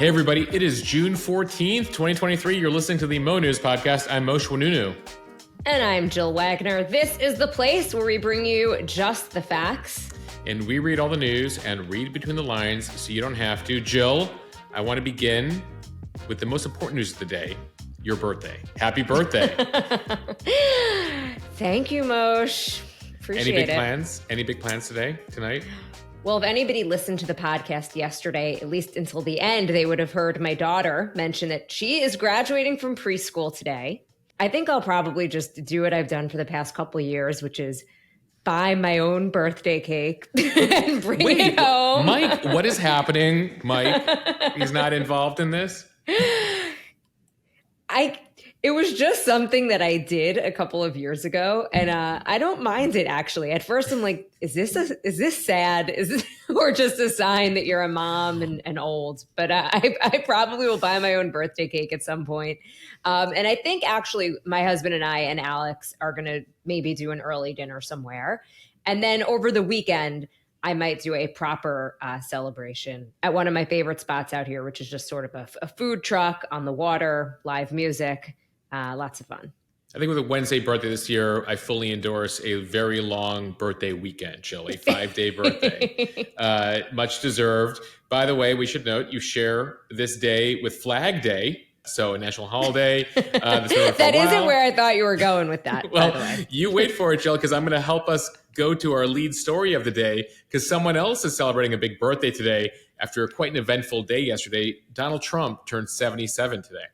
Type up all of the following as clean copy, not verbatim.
Hey everybody, it is June 14th, 2023. You're listening to the Mo News Podcast. I'm Moshe Wanunu. And I'm Jill Wagner. This is the place where we bring you just the facts. And we read all the news and read between the lines so you don't have to. Jill, I want to begin with the most important news of the day, your birthday. Happy birthday. Thank you, Moshe. Appreciate it. Any big plans tonight? Well, if anybody listened to the podcast yesterday, at least until the end, they would have heard my daughter mention that she is graduating from preschool today. I think I'll probably just do what I've done for the past couple of years, which is buy my own birthday cake and bring it home. Mike, what is happening? Mike, he's not involved in this? It was just something that I did a couple of years ago, and I don't mind it, actually. At first, I'm like, is this sad? Is this, or just a sign that you're a mom and old? But I probably will buy my own birthday cake at some point. And I think, actually, my husband and I and Alex are going to maybe do an early dinner somewhere. And then over the weekend, I might do a proper celebration at one of my favorite spots out here, which is just sort of a food truck on the water, live music. Lots of fun. I think with a Wednesday birthday this year, I fully endorse a very long birthday weekend, Jill, a 5-day birthday. Much deserved. By the way, we should note you share this day with Flag Day, so a national holiday. That isn't where I thought you were going with that, well, by the way. You wait for it, Jill, because I'm going to help us go to our lead story of the day, because someone else is celebrating a big birthday today after quite an eventful day yesterday. Donald Trump turned 77 today.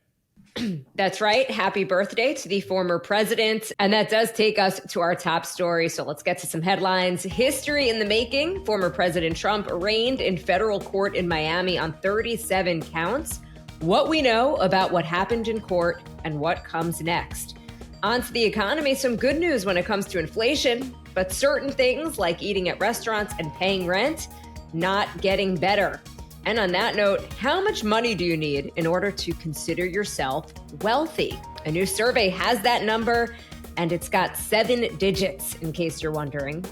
That's right. Happy birthday to the former president. And that does take us to our top story. So let's get to some headlines. History in the making. Former President Trump arraigned in federal court in Miami on 37 counts. What we know about what happened in court and what comes next. On to the economy. Some good news when it comes to inflation, but certain things like eating at restaurants and paying rent, not getting better. And on that note, how much money do you need in order to consider yourself wealthy? A new survey has that number, and it's got 7 digits, in case you're wondering.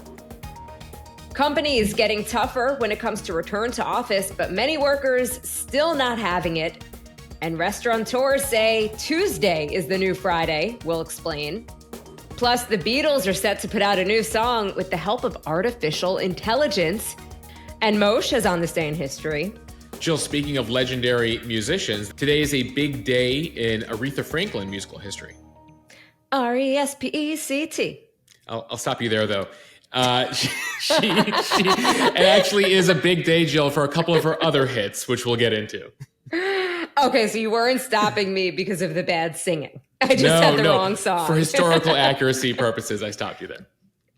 Companies getting tougher when it comes to return to office, but many workers still not having it. And restaurateurs say Tuesday is the new Friday. We'll explain. Plus, the Beatles are set to put out a new song with the help of artificial intelligence. And Moshe has on this day in history. Jill, speaking of legendary musicians, today is a big day in Aretha Franklin musical history. R-E-S-P-E-C-T. I'll stop you there, though. It actually is a big day, Jill, for a couple of her other hits, which we'll get into. Okay, so you weren't stopping me because of the bad singing. I just had the wrong song. For historical accuracy purposes, I stopped you there.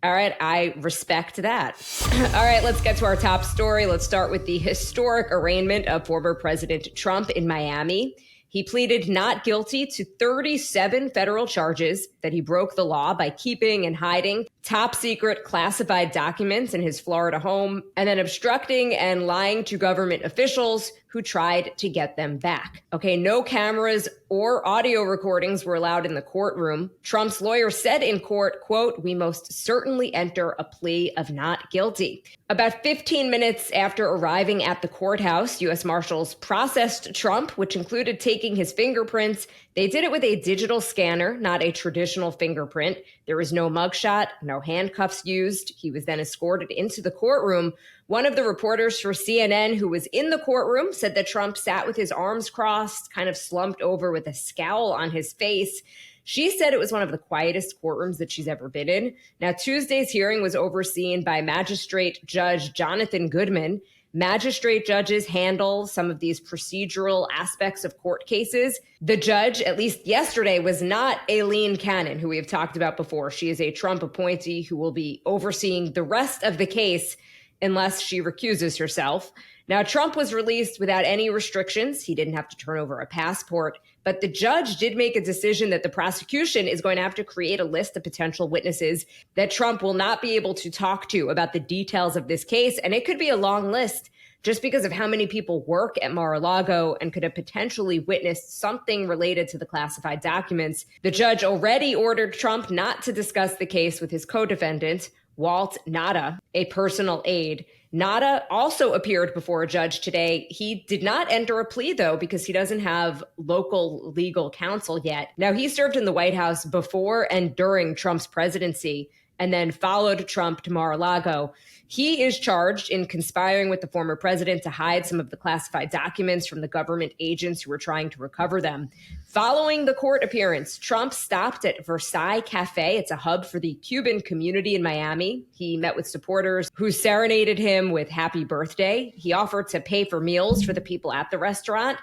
All right, I respect that. All right, let's get to our top story. Let's start with the historic arraignment of former President Trump in Miami. He pleaded not guilty to 37 federal charges that he broke the law by keeping and hiding top secret classified documents in his Florida home, and then obstructing and lying to government officials who tried to get them back. Okay, no cameras or audio recordings were allowed in the courtroom. Trump's lawyer said in court, quote, "We most certainly enter a plea of not guilty." About 15 minutes after arriving at the courthouse, U.S. Marshals processed Trump, which included taking his fingerprints. They did it with a digital scanner, not a traditional fingerprint. There was no mugshot, no handcuffs used. He was then escorted into the courtroom. One of the reporters for CNN who was in the courtroom said that Trump sat with his arms crossed, kind of slumped over with a scowl on his face. She said it was one of the quietest courtrooms that she's ever been in. Now, Tuesday's hearing was overseen by Magistrate Judge Jonathan Goodman. Magistrate judges handle some of these procedural aspects of court cases. The judge, at least yesterday, was not Aileen Cannon, who we have talked about before. She is a Trump appointee who will be overseeing the rest of the case unless she recuses herself. Now, Trump was released without any restrictions. He didn't have to turn over a passport, but the judge did make a decision that the prosecution is going to have to create a list of potential witnesses that Trump will not be able to talk to about the details of this case. And it could be a long list just because of how many people work at Mar-a-Lago and could have potentially witnessed something related to the classified documents. The judge already ordered Trump not to discuss the case with his co-defendant. Walt Nada, a personal aide. Nada also appeared before a judge today. He did not enter a plea, though, because he doesn't have local legal counsel yet. Now, he served in the White House before and during Trump's presidency and then followed Trump to Mar-a-Lago. He is charged in conspiring with the former president to hide some of the classified documents from the government agents who were trying to recover them. Following the court appearance, Trump stopped at Versailles Cafe. It's a hub for the Cuban community in Miami. He met with supporters who serenaded him with happy birthday. He offered to pay for meals for the people at the restaurant.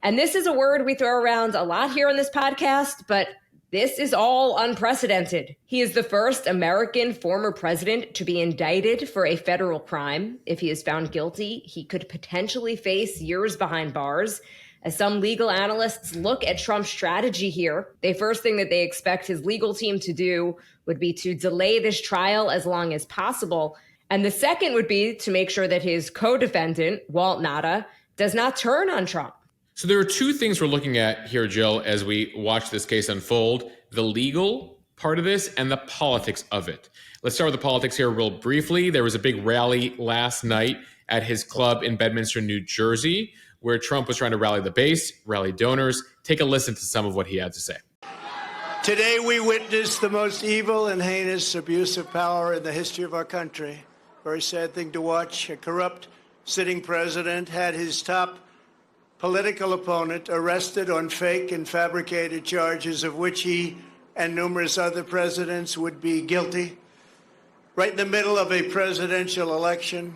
And this is a word we throw around a lot here on this podcast, but this is all unprecedented. He is the first American former president to be indicted for a federal crime. If he is found guilty, he could potentially face years behind bars. As some legal analysts look at Trump's strategy here, the first thing that they expect his legal team to do would be to delay this trial as long as possible. And the second would be to make sure that his co-defendant, Walt Nada, does not turn on Trump. So there are two things we're looking at here, Jill, as we watch this case unfold: the legal part of this and the politics of it. Let's start with the politics here real briefly. There was a big rally last night at his club in Bedminster, New Jersey, where Trump was trying to rally the base, rally donors. Take a listen to some of what he had to say. Today we witnessed the most evil and heinous abuse of power in the history of our country. Very sad thing to watch. A corrupt sitting president had his top political opponent arrested on fake and fabricated charges of which he and numerous other presidents would be guilty, right in the middle of a presidential election.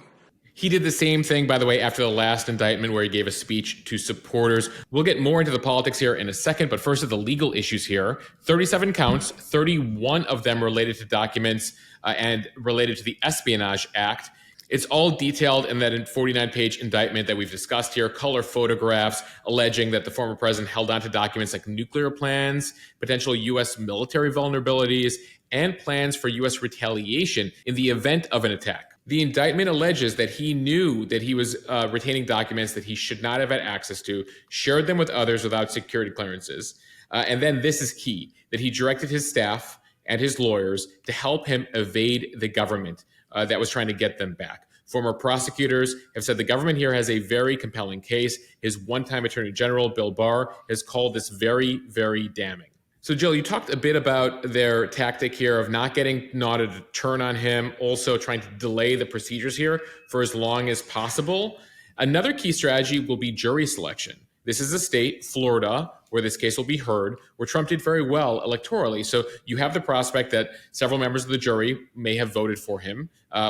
He did the same thing, by the way, after the last indictment where he gave a speech to supporters. We'll get more into the politics here in a second, but first, the legal issues here. 37 counts, 31 of them related to documents and related to the Espionage Act. It's all detailed in that 49-page indictment that we've discussed here, color photographs alleging that the former president held on to documents like nuclear plans, potential U.S. military vulnerabilities, and plans for U.S. retaliation in the event of an attack. The indictment alleges that he knew that he was retaining documents that he should not have had access to, shared them with others without security clearances. And then this is key, that he directed his staff and his lawyers to help him evade the government that was trying to get them back. Former prosecutors have said the government here has a very compelling case. His one-time Attorney General, Bill Barr, has called this very, very damning. So, Jill, you talked a bit about their tactic here of not getting Nada to turn on him, also trying to delay the procedures here for as long as possible. Another key strategy will be jury selection. This is a state, Florida, where this case will be heard, where Trump did very well electorally. So you have the prospect that several members of the jury may have voted for him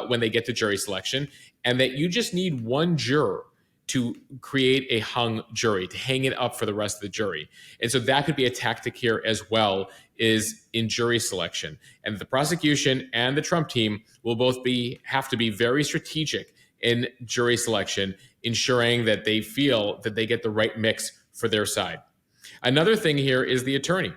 when they get to jury selection, and that you just need one juror to create a hung jury, to hang it up for the rest of the jury. And so that could be a tactic here as well, is in jury selection. And the prosecution and the Trump team will both have to be very strategic in jury selection, ensuring that they feel that they get the right mix for their side. Another thing here is the attorney.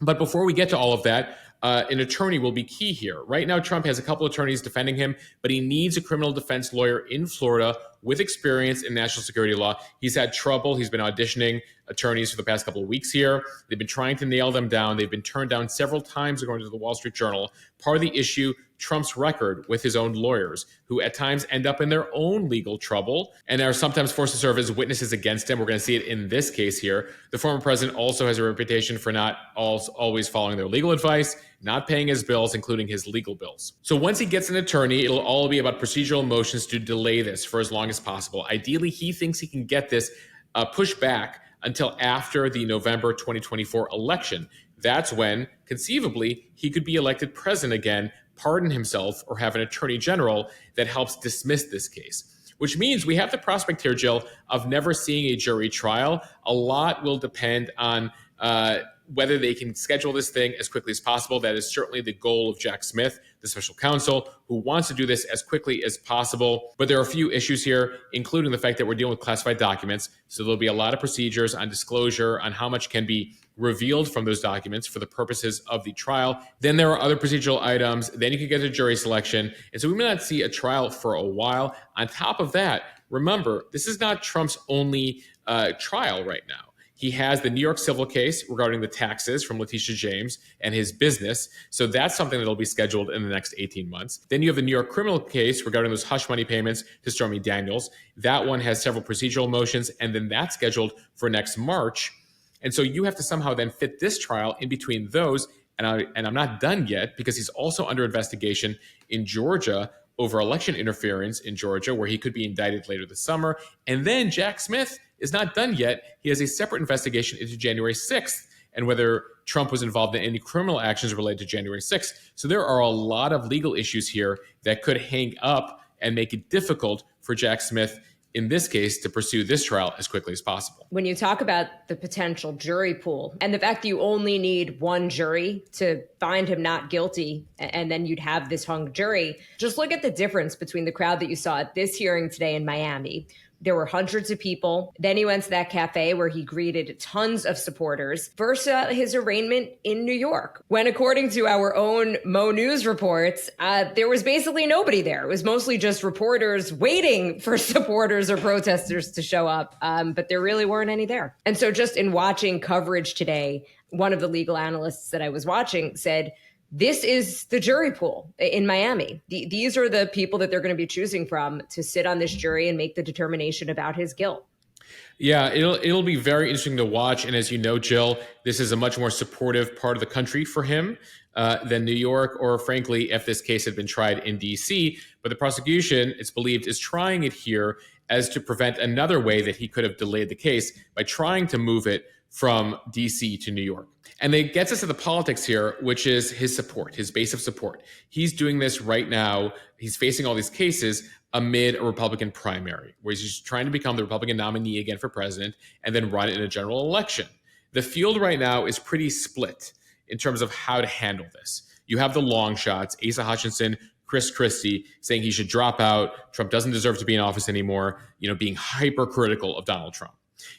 But before we get to all of that, an attorney will be key here. Right now, Trump has a couple attorneys defending him, but he needs a criminal defense lawyer in Florida with experience in national security law. He's had trouble. He's been auditioning attorneys for the past couple of weeks here. They've been trying to nail them down. They've been turned down several times, according to the Wall Street Journal. Part of the issue, Trump's record with his own lawyers, who at times end up in their own legal trouble and are sometimes forced to serve as witnesses against him. We're going to see it in this case here. The former president also has a reputation for not always following their legal advice, not paying his bills, including his legal bills. So once he gets an attorney, it'll all be about procedural motions to delay this for as long as possible. Ideally, he thinks he can get this pushed back until after the November 2024 election. That's when, conceivably, he could be elected president again, pardon himself, or have an attorney general that helps dismiss this case. Which means we have the prospect here, Jill, of never seeing a jury trial. A lot will depend on whether they can schedule this thing as quickly as possible. That is certainly the goal of Jack Smith, the special counsel, who wants to do this as quickly as possible. But there are a few issues here, including the fact that we're dealing with classified documents. So there'll be a lot of procedures on disclosure, on how much can be revealed from those documents for the purposes of the trial. Then there are other procedural items. Then you can get to jury selection. And so we may not see a trial for a while. On top of that, remember, this is not Trump's only trial right now. He has the New York civil case regarding the taxes from Letitia James and his business. So that's something that'll be scheduled in the next 18 months. Then you have the New York criminal case regarding those hush money payments to Stormy Daniels. That one has several procedural motions, and then that's scheduled for next March. And so you have to somehow then fit this trial in between those. And I'm not done yet, because he's also under investigation in Georgia over election interference in Georgia, where he could be indicted later this summer. And then Jack Smith is not done yet. He has a separate investigation into January 6th and whether Trump was involved in any criminal actions related to January 6th. So there are a lot of legal issues here that could hang up and make it difficult for Jack Smith in this case to pursue this trial as quickly as possible. When you talk about the potential jury pool and the fact that you only need one jury to find him not guilty, and then you'd have this hung jury, just look at the difference between the crowd that you saw at this hearing today in Miami. There were hundreds of people. Then he went to that cafe where he greeted tons of supporters versus his arraignment in New York, when, according to our own Mo News reports, there was basically nobody there. It was mostly just reporters waiting for supporters or protesters to show up, but there really weren't any there. And so just in watching coverage today, one of the legal analysts that I was watching said, this is the jury pool in Miami. These are the people that they're going to be choosing from to sit on this jury and make the determination about his guilt. Yeah, it'll be very interesting to watch. And as you know, Jill, this is a much more supportive part of the country for him than New York, or frankly, if this case had been tried in D.C. But the prosecution, it's believed, is trying it here as to prevent another way that he could have delayed the case by trying to move it from D.C. to New York. And it gets us to the politics here, which is his support, his base of support. He's doing this right now. He's facing all these cases amid a Republican primary, where he's just trying to become the Republican nominee again for president and then run in a general election. The field right now is pretty split in terms of how to handle this. You have the long shots, Asa Hutchinson, Chris Christie, saying he should drop out. Trump doesn't deserve to be in office anymore, being hypercritical of Donald Trump.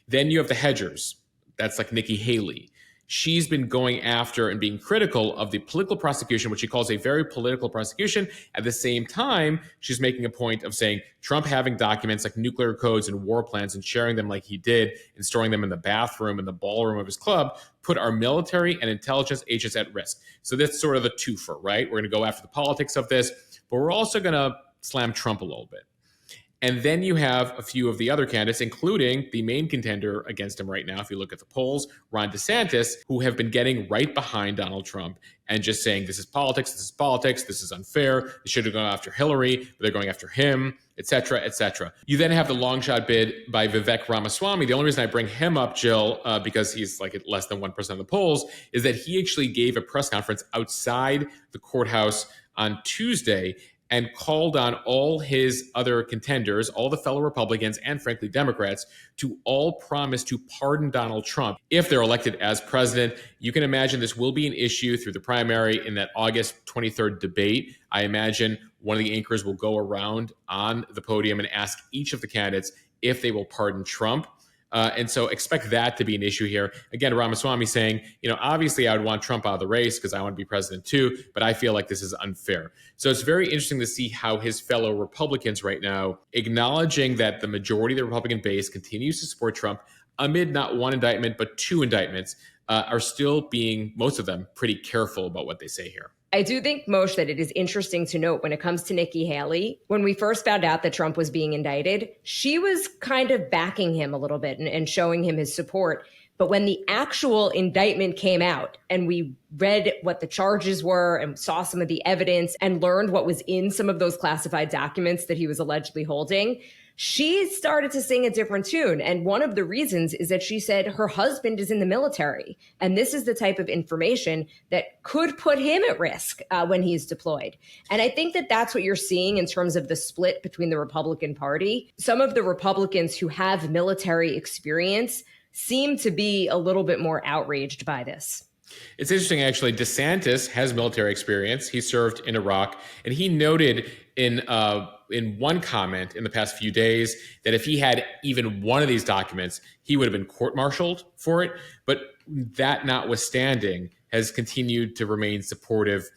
Then you have the hedgers. That's like Nikki Haley. She's been going after and being critical of the political prosecution, which she calls a very political prosecution. At the same time, she's making a point of saying Trump having documents like nuclear codes and war plans and sharing them like he did and storing them in the bathroom and the ballroom of his club put our military and intelligence agents at risk. So that's sort of the twofer, right? We're going to go after the politics of this, but we're also going to slam Trump a little bit. And then you have a few of the other candidates, including the main contender against him right now, if you look at the polls, Ron DeSantis, who have been getting right behind Donald Trump and just saying, this is politics, this is unfair, they should have gone after Hillary, but they're going after him, et cetera, et cetera. You then have the long shot bid by Vivek Ramaswamy. The only reason I bring him up, Jill, because he's like at less than 1% of the polls, is that he actually gave a press conference outside the courthouse on Tuesday and called on all his other contenders, all the fellow Republicans and frankly Democrats, to all promise to pardon Donald Trump if they're elected as president. You can imagine this will be an issue through the primary in that August 23rd debate. I imagine one of the anchors will go around on the podium and ask each of the candidates if they will pardon Trump. And so expect that to be an issue here. Again, Ramaswamy saying, obviously I would want Trump out of the race because I want to be president too, but I feel like this is unfair. So it's very interesting to see how his fellow Republicans right now, acknowledging that the majority of the Republican base continues to support Trump amid not one indictment, but two indictments, are still being, most of them, pretty careful about what they say here. I do think, Moshe, that it is interesting to note when it comes to Nikki Haley, when we first found out that Trump was being indicted, she was kind of backing him a little bit and showing him his support. But when the actual indictment came out and we read what the charges were and saw some of the evidence and learned what was in some of those classified documents that he was allegedly holding, she started to sing a different tune. And one of the reasons is that she said her husband is in the military. And this is the type of information that could put him at risk when he's deployed. And I think that that's what you're seeing in terms of the split between the Republican Party. Some of the Republicans who have military experience seem to be a little bit more outraged by this. It's interesting, actually. DeSantis has military experience. He served in Iraq, and he noted in one comment in the past few days that if he had even one of these documents, he would have been court-martialed for it. But that notwithstanding, has continued to remain supportive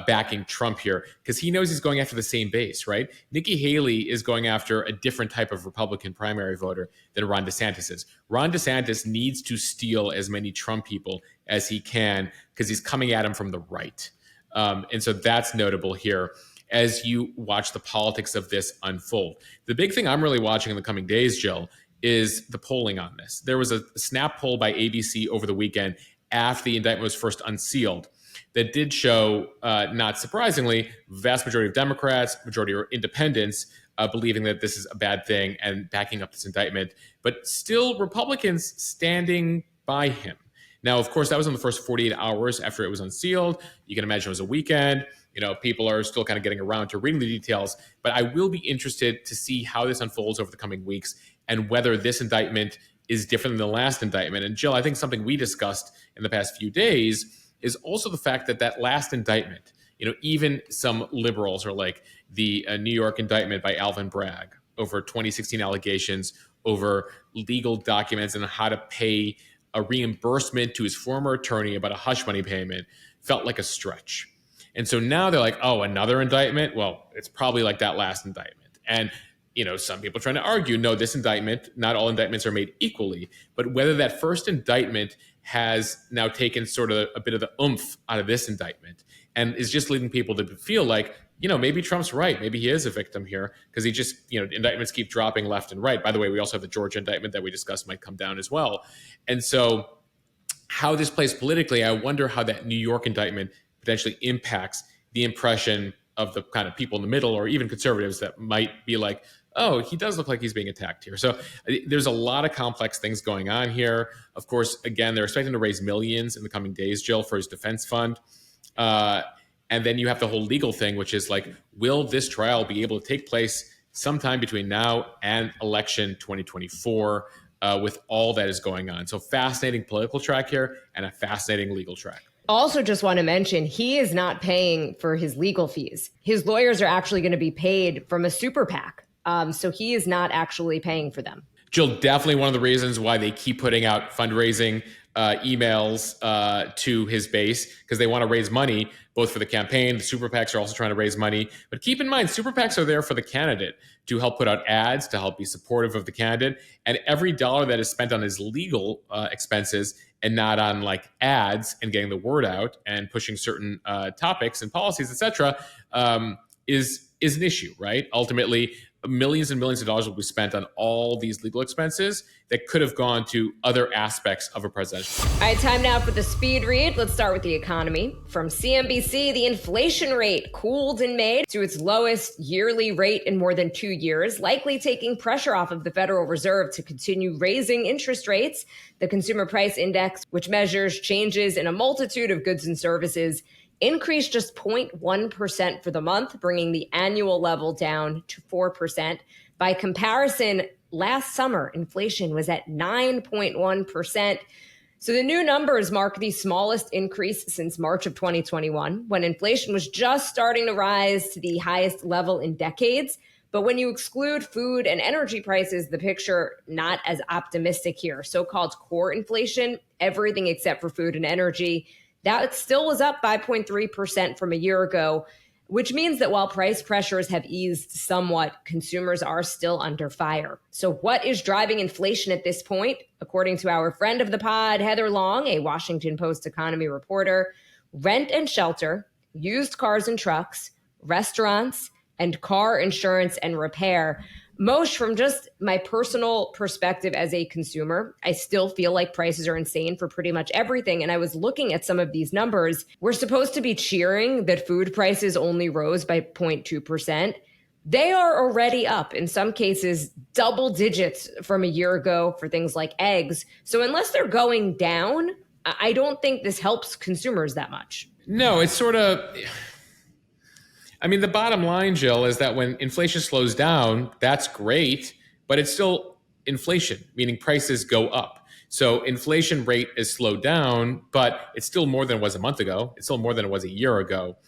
backing Trump here, because he knows he's going after the same base, right? Nikki Haley is going after a different type of Republican primary voter than Ron DeSantis is. Ron DeSantis needs to steal as many Trump people as he can because he's coming at him from the right. And so that's notable here as you watch the politics of this unfold. The big thing I'm really watching in the coming days, Jill, is the polling on this. There was a snap poll by ABC over the weekend after the indictment was first unsealed that did show, not surprisingly, vast majority of Democrats, majority of independents believing that this is a bad thing and backing up this indictment, but still Republicans standing by him. Now, of course, that was in the first 48 hours after it was unsealed. You can imagine it was a weekend. People are still kind of getting around to reading the details, but I will be interested to see how this unfolds over the coming weeks and whether this indictment is different than the last indictment. And Jill, I think something we discussed in the past few days is also the fact that last indictment, even some liberals are like the New York indictment by Alvin Bragg over 2016 allegations over legal documents and how to pay a reimbursement to his former attorney about a hush money payment felt like a stretch. And so now they're like, oh, another indictment? Well, it's probably like that last indictment. And some people are trying to argue, no, this indictment, not all indictments are made equally, but whether that first indictment has now taken sort of a bit of the oomph out of this indictment and is just leading people to feel like, maybe Trump's right. Maybe he is a victim here because he just, indictments keep dropping left and right. By the way, we also have the Georgia indictment that we discussed might come down as well. And so how this plays politically, I wonder how that New York indictment potentially impacts the impression of the kind of people in the middle or even conservatives that might be like, oh, he does look like he's being attacked here. So there's a lot of complex things going on here. Of course, again, they're expecting to raise millions in the coming days, Jill, for his defense fund. And then you have the whole legal thing, which is like, will this trial be able to take place sometime between now and election 2024 with all that is going on? So fascinating political track here and a fascinating legal track. Also, just want to mention, he is not paying for his legal fees. His lawyers are actually going to be paid from a super PAC. So he is not actually paying for them. Jill, definitely one of the reasons why they keep putting out fundraising emails to his base, because they want to raise money both for the campaign. The super PACs are also trying to raise money. But keep in mind, super PACs are there for the candidate to help put out ads, to help be supportive of the candidate. And every dollar that is spent on his legal expenses and not on like ads and getting the word out and pushing certain topics and policies, et cetera, is an issue, right? Ultimately, millions and millions of dollars will be spent on all these legal expenses that could have gone to other aspects of a presidential. All right, time now for the speed read. Let's start with the economy. From CNBC, the inflation rate cooled in May to its lowest yearly rate in more than 2 years, likely taking pressure off of the Federal Reserve to continue raising interest rates. The Consumer Price Index, which measures changes in a multitude of goods and services, increased just 0.1% for the month, bringing the annual level down to 4%. By comparison, last summer, inflation was at 9.1%. So the new numbers mark the smallest increase since March of 2021, when inflation was just starting to rise to the highest level in decades. But when you exclude food and energy prices, the picture not as optimistic here. So-called core inflation, everything except for food and energy, that still was up 5.3% from a year ago, which means that while price pressures have eased somewhat, consumers are still under fire. So what is driving inflation at this point? According to our friend of the pod, Heather Long, a Washington Post economy reporter, rent and shelter, used cars and trucks, restaurants, and car insurance and repair. Most, from just my personal perspective as a consumer, I still feel like prices are insane for pretty much everything. And I was looking at some of these numbers. We're supposed to be cheering that food prices only rose by 0.2%. They are already up, in some cases, double digits from a year ago for things like eggs. So unless they're going down, I don't think this helps consumers that much. No, it's sort of... I mean, the bottom line, Jill, is that when inflation slows down, that's great, but it's still inflation, meaning prices go up. So inflation rate is slowed down, but it's still more than it was a month ago. It's still more than it was a year ago.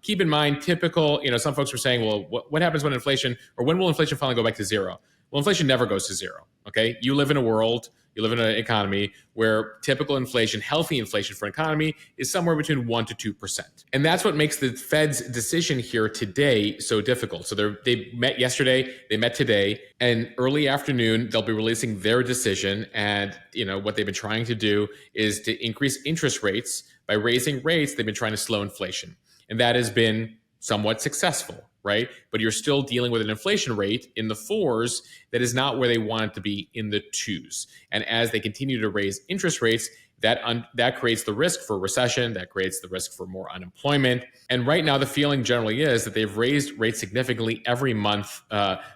Keep in mind, typical, some folks were saying, well, what happens when inflation, or when will inflation finally go back to zero? Well, inflation never goes to zero. Okay. You live in an economy where typical inflation, healthy inflation for an economy, is somewhere between 1% to 2%. And that's what makes the Fed's decision here today so difficult. So they met yesterday, they met today, and early afternoon, they'll be releasing their decision. And what they've been trying to do is to increase interest rates. By raising rates, they've been trying to slow inflation. And that has been somewhat successful, right? But you're still dealing with an inflation rate in the 4s that is not where they want it to be in the 2s. And as they continue to raise interest rates, that creates the risk for recession, that creates the risk for more unemployment. And right now, the feeling generally is that they've raised rates significantly every month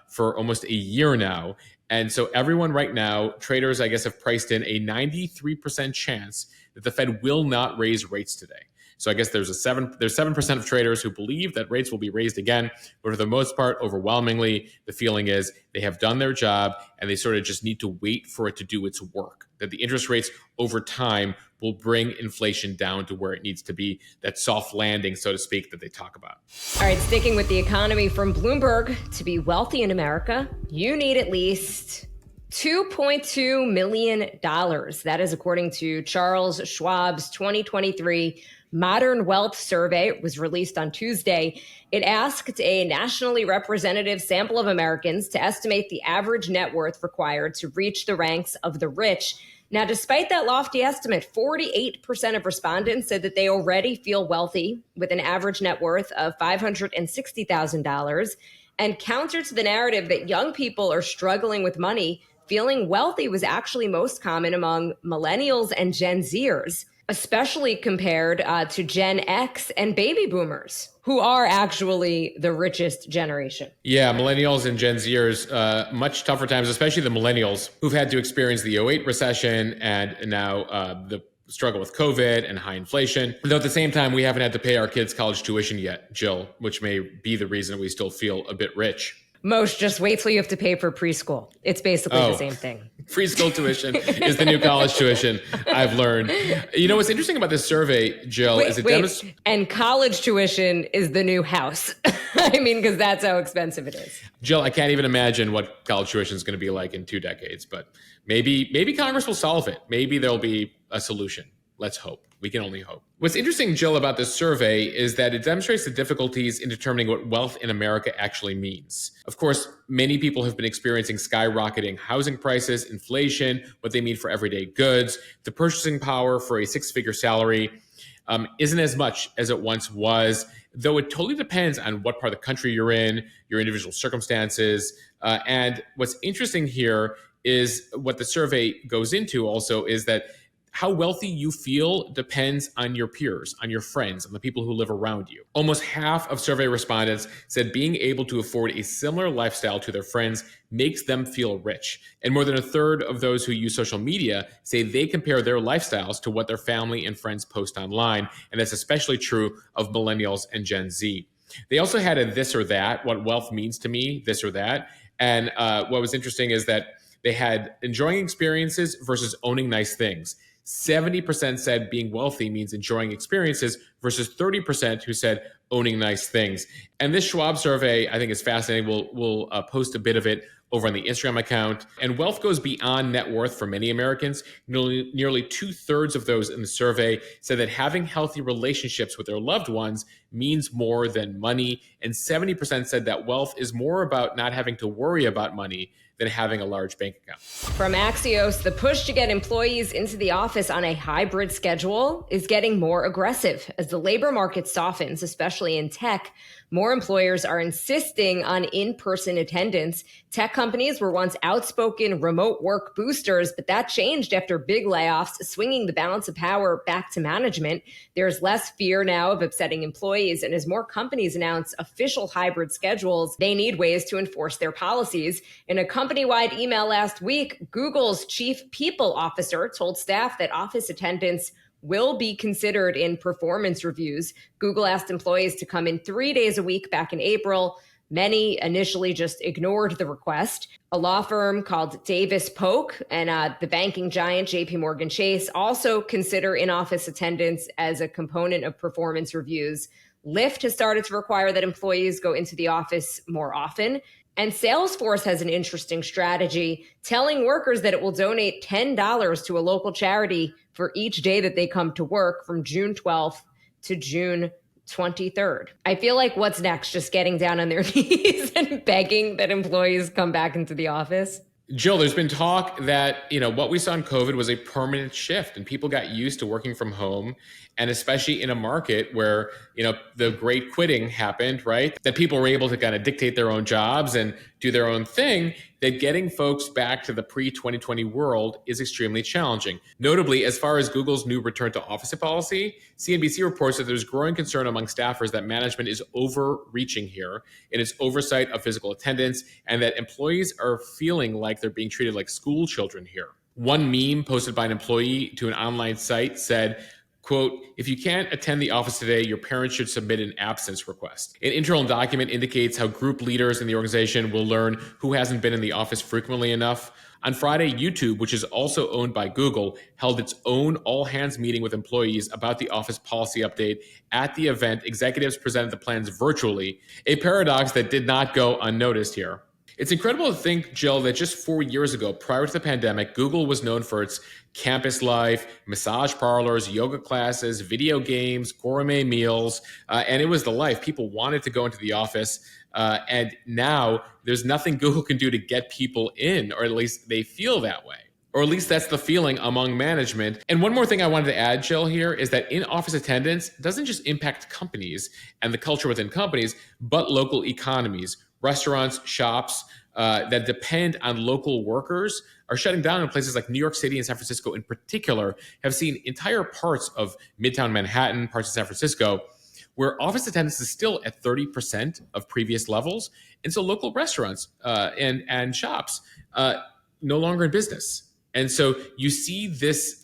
for almost a year now. And so everyone right now, traders, I guess, have priced in a 93% chance that the Fed will not raise rates today. So I guess there's 7% of traders who believe that rates will be raised again, but for the most part, overwhelmingly, the feeling is they have done their job and they sort of just need to wait for it to do its work. That the interest rates over time will bring inflation down to where it needs to be, that soft landing, so to speak, that they talk about. All right, sticking with the economy from Bloomberg, to be wealthy in America, you need at least $2.2 million. That is according to Charles Schwab's 2023 Modern Wealth Survey. It was released on Tuesday. It asked a nationally representative sample of Americans to estimate the average net worth required to reach the ranks of the rich. Now, despite that lofty estimate, 48% of respondents said that they already feel wealthy with an average net worth of $560,000. And counter to the narrative that young people are struggling with money, feeling wealthy was actually most common among millennials and Gen Zers, especially compared to Gen X and baby boomers, who are actually the richest generation. Yeah, millennials and Gen Zers, much tougher times, especially the millennials who've had to experience the '08 recession and now the struggle with COVID and high inflation. Though at the same time, we haven't had to pay our kids' college tuition yet, Jill, which may be the reason we still feel a bit rich. Most, just wait till you have to pay for preschool. It's basically the same thing. Preschool tuition is the new college tuition, I've learned. You know, what's interesting about this survey, Jill, is it and college tuition is the new house. I mean, because that's how expensive it is. Jill, I can't even imagine what college tuition is going to be like in 2 decades, but maybe Congress will solve it. Maybe there'll be a solution. Let's hope. We can only hope. What's interesting, Jill, about this survey is that it demonstrates the difficulties in determining what wealth in America actually means. Of course, many people have been experiencing skyrocketing housing prices, inflation, what they mean for everyday goods. The purchasing power for a 6-figure salary isn't as much as it once was, though it totally depends on what part of the country you're in, your individual circumstances. And what's interesting here is what the survey goes into also is that how wealthy you feel depends on your peers, on your friends, on the people who live around you. Almost half of survey respondents said being able to afford a similar lifestyle to their friends makes them feel rich. And more than a third of those who use social media say they compare their lifestyles to what their family and friends post online. And that's especially true of millennials and Gen Z. They also had a this or that, what wealth means to me, this or that. And what was interesting is that they had enjoying experiences versus owning nice things. 70% said being wealthy means enjoying experiences versus 30% who said owning nice things. And this Schwab survey, I think, is fascinating. We'll post a bit of it over on the Instagram account. And wealth goes beyond net worth for many Americans. Nearly 2/3 of those in the survey said that having healthy relationships with their loved ones means more than money. And 70% said that wealth is more about not having to worry about money than having a large bank account. From Axios, the push to get employees into the office on a hybrid schedule is getting more aggressive. As the labor market softens, especially in tech, more employers are insisting on in-person attendance. Tech companies were once outspoken remote work boosters, but that changed after big layoffs, swinging the balance of power back to management. There's less fear now of upsetting employees, and as more companies announce official hybrid schedules, they need ways to enforce their policies. In a company-wide email last week, Google's chief people officer told staff that office attendance will be considered in performance reviews. Google asked employees to come in 3 days a week back in April. Many initially just ignored the request. A law firm called Davis Polk and the banking giant JP Morgan Chase also consider in-office attendance as a component of performance reviews. Lyft has started to require that employees go into the office more often. And Salesforce has an interesting strategy, telling workers that it will donate $10 to a local charity for each day that they come to work from June 12th to June 23rd. I feel like what's next? Just getting down on their knees and begging that employees come back into the office? Jill, there's been talk that, what we saw in COVID was a permanent shift and people got used to working from home. And especially in a market where, the great quitting happened, right? That people were able to kind of dictate their own jobs and do their own thing, that getting folks back to the pre-2020 world is extremely challenging. Notably, as far as Google's new return to office policy, CNBC reports that there's growing concern among staffers that management is overreaching here in its oversight of physical attendance and that employees are feeling like they're being treated like school children here. One meme posted by an employee to an online site said, quote, if you can't attend the office today, your parents should submit an absence request. An internal document indicates how group leaders in the organization will learn who hasn't been in the office frequently enough. On Friday, YouTube, which is also owned by Google, held its own all-hands meeting with employees about the office policy update. At the event, executives presented the plans virtually, a paradox that did not go unnoticed here. It's incredible to think, Jill, that just 4 years ago, prior to the pandemic, Google was known for its campus life, massage parlors, yoga classes, video games, gourmet meals, and it was the life. People wanted to go into the office, and now there's nothing Google can do to get people in, or at least they feel that way. Or at least that's the feeling among management. And one more thing I wanted to add, Jill, here is that in-office attendance doesn't just impact companies and the culture within companies, but local economies. Restaurants, shops that depend on local workers are shutting down in places like New York City and San Francisco in particular, have seen entire parts of Midtown Manhattan, parts of San Francisco, where office attendance is still at 30% of previous levels. And so local restaurants and shops no longer in business. And so you see this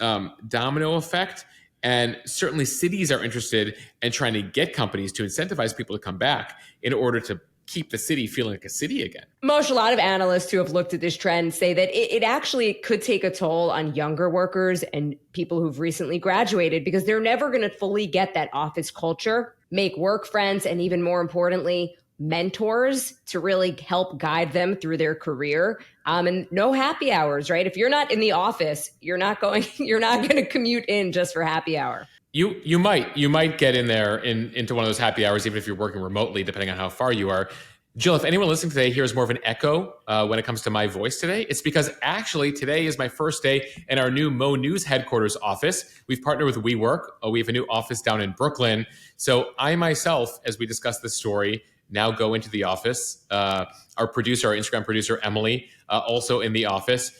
domino effect. And certainly cities are interested in trying to get companies to incentivize people to come back in order to keep the city feeling like a city again. Moshe, a lot of analysts who have looked at this trend say that it actually could take a toll on younger workers and people who've recently graduated because they're never going to fully get that office culture, make work friends, and even more importantly, mentors to really help guide them through their career. And no happy hours, right? If you're not in the office, you're not going to commute in just for happy hour. You might get in there into one of those happy hours, even if you're working remotely, depending on how far you are. Jill, if anyone listening today hears more of an echo when it comes to my voice today, it's because actually today is my first day in our new Mo News headquarters office. We've partnered with WeWork. We have a new office down in Brooklyn. So I myself, as we discuss this story, now go into the office. Our Instagram producer, Emily, also in the office.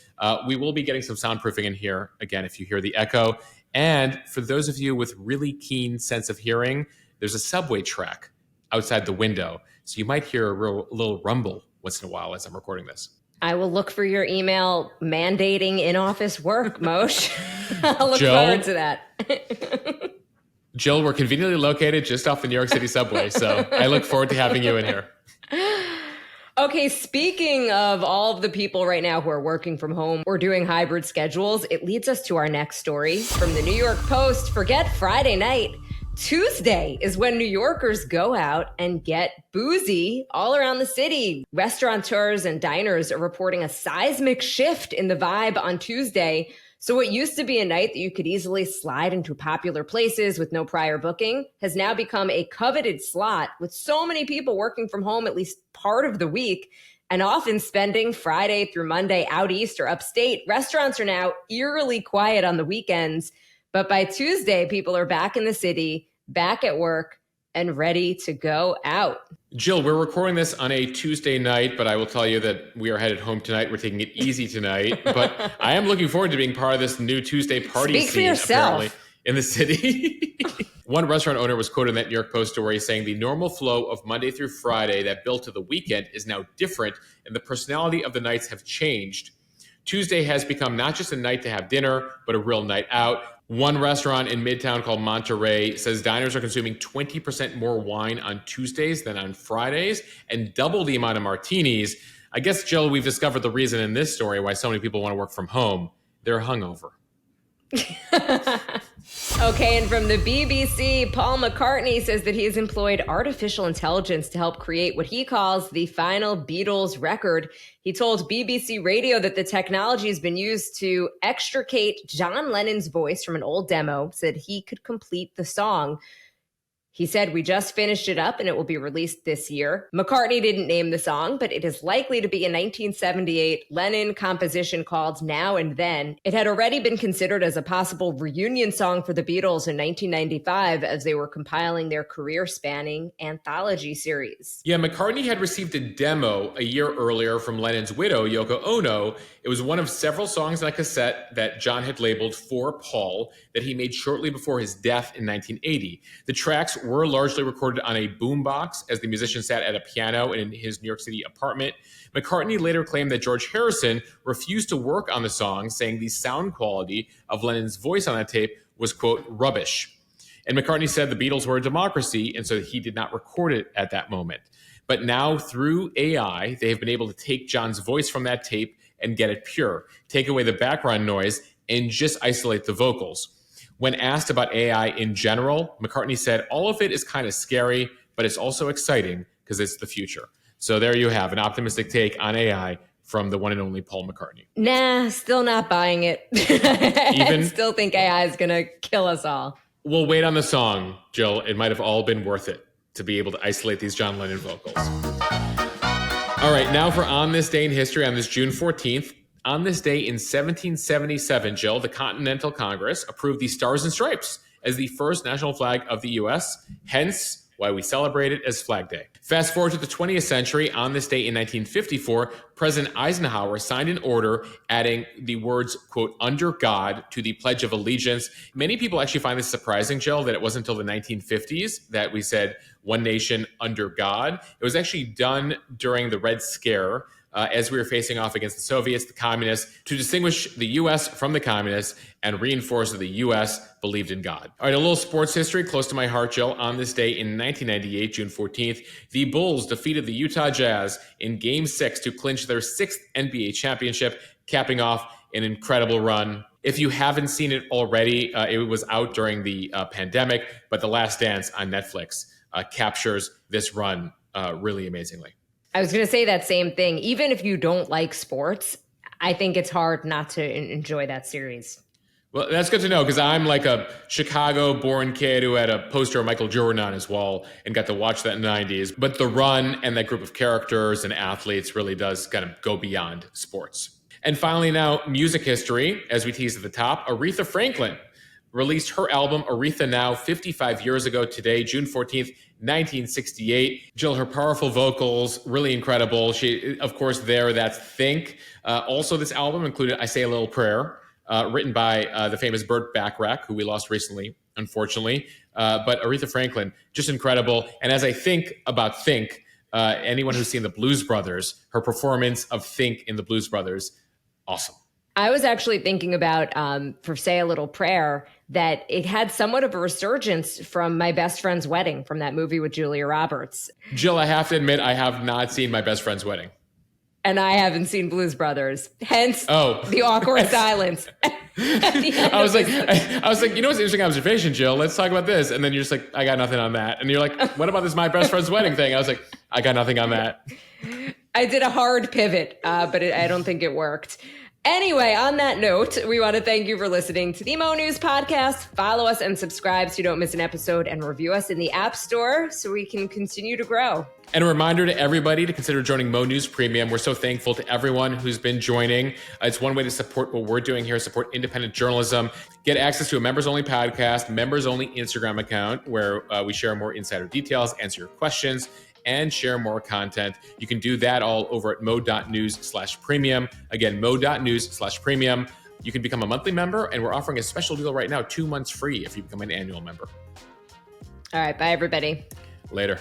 We will be getting some soundproofing in here, again, if you hear the echo. And for those of you with really keen sense of hearing, there's a subway track outside the window. So you might hear a little rumble once in a while as I'm recording this. I will look for your email mandating in-office work, Moshe. I'll look Jill, forward to that. Jill, we're conveniently located just off the New York City subway. So I look forward to having you in here. Okay, speaking of all of the people right now who are working from home or doing hybrid schedules, it leads us to our next story from the New York Post. Forget Friday night. Tuesday is when New Yorkers go out and get boozy all around the city. Restaurateurs and diners are reporting a seismic shift in the vibe on Tuesday. So what used to be a night that you could easily slide into popular places with no prior booking has now become a coveted slot with so many people working from home at least part of the week and often spending Friday through Monday out east or upstate. Restaurants are now eerily quiet on the weekends, but by Tuesday, people are back in the city, back at work, and ready to go out. Jill, we're recording this on a Tuesday night, but I will tell you that we are headed home tonight. We're taking it easy tonight, but I am looking forward to being part of this new Tuesday party Speak for scene yourself. apparently in the city. One restaurant owner was quoted in that New York Post story saying the normal flow of Monday through Friday that built to the weekend is now different and the personality of the nights have changed. Tuesday has become not just a night to have dinner, but a real night out. One restaurant in Midtown called Monterey says diners are consuming 20% more wine on Tuesdays than on Fridays and double the amount of martinis. I guess, Jill, we've discovered the reason in this story why so many people want to work from home. They're hungover. Okay, and from the BBC, Paul McCartney says that he has employed artificial intelligence to help create what he calls the final Beatles record. He told BBC Radio that the technology has been used to extricate John Lennon's voice from an old demo so that he could complete the song. He said, "We just finished it up and it will be released this year." McCartney didn't name the song, but it is likely to be a 1978 Lennon composition called Now and Then. It had already been considered as a possible reunion song for the Beatles in 1995 as they were compiling their career-spanning anthology series. Yeah, McCartney had received a demo a year earlier from Lennon's widow, Yoko Ono. It was one of several songs on a cassette that John had labeled For Paul that he made shortly before his death in 1980. The tracks were largely recorded on a boombox as the musician sat at a piano in his New York City apartment. McCartney later claimed that George Harrison refused to work on the song, saying the sound quality of Lennon's voice on that tape was, quote, rubbish. And McCartney said the Beatles were a democracy, and so he did not record it at that moment. But now, through AI, they have been able to take John's voice from that tape and get it pure, take away the background noise, and just isolate the vocals. When asked about AI in general, McCartney said, all of it is kind of scary, but it's also exciting because it's the future. So there you have an optimistic take on AI from the one and only Paul McCartney. Nah, still not buying it. I still think AI is going to kill us all. We'll wait on the song, Jill. It might have all been worth it to be able to isolate these John Lennon vocals. All right, now for On This Day in History on this June 14th. On this day in 1777, Jill, the Continental Congress approved the Stars and Stripes as the first national flag of the U.S., hence why we celebrate it as Flag Day. Fast forward to the 20th century, on this day in 1954, President Eisenhower signed an order adding the words, quote, under God to the Pledge of Allegiance. Many people actually find this surprising, Jill, that it wasn't until the 1950s that we said one nation under God. It was actually done during the Red Scare, as we were facing off against the Soviets, the communists, to distinguish the U.S. from the communists and reinforce that the U.S. believed in God. All right, a little sports history close to my heart, Jill. On this day in 1998, June 14th, the Bulls defeated the Utah Jazz in Game 6 to clinch their 6th NBA championship, capping off an incredible run. If you haven't seen it already, it was out during the pandemic, but The Last Dance on Netflix captures this run really amazingly. I was going to say that same thing. Even if you don't like sports, I think it's hard not to enjoy that series. Well, that's good to know because I'm like a Chicago-born kid who had a poster of Michael Jordan on his wall and got to watch that in the 90s. But the run and that group of characters and athletes really does kind of go beyond sports. And finally now, music history, as we teased at the top, Aretha Franklin released her album Aretha Now 55 years ago today, June 14th, 1968. Jill, her powerful vocals, really incredible. She, of course, that's Think. Also, this album included I Say a Little Prayer, written by the famous Burt Bacharach, who we lost recently, unfortunately. But Aretha Franklin, just incredible. And as I think about Think, anyone who's seen the Blues Brothers, her performance of Think in the Blues Brothers, awesome. I was actually thinking about, for Say a Little Prayer, that it had somewhat of a resurgence from My Best Friend's Wedding, from that movie with Julia Roberts. Jill, I have to admit, I have not seen My Best Friend's Wedding. And I haven't seen Blues Brothers. Hence, the awkward silence. I was like, you know what's an interesting observation, Jill? Let's talk about this. And then you're just like, I got nothing on that. And you're like, what about this My Best Friend's Wedding thing? I was like, I got nothing on that. I did a hard pivot, but I don't think it worked. Anyway, on that note, we want to thank you for listening to the Mo News Podcast. Follow us and subscribe so you don't miss an episode, and review us in the App Store so we can continue to grow. And a reminder to everybody to consider joining Mo News Premium. We're so thankful to everyone who's been joining. It's one way to support what we're doing here, support independent journalism, get access to a members-only podcast, members-only Instagram account where we share more insider details, answer your questions, and share more content. You can do that all over at mo.news/premium. Again, mo.news/premium. You can become a monthly member, and we're offering a special deal right now, 2 months free if you become an annual member. All right. Bye, everybody. Later.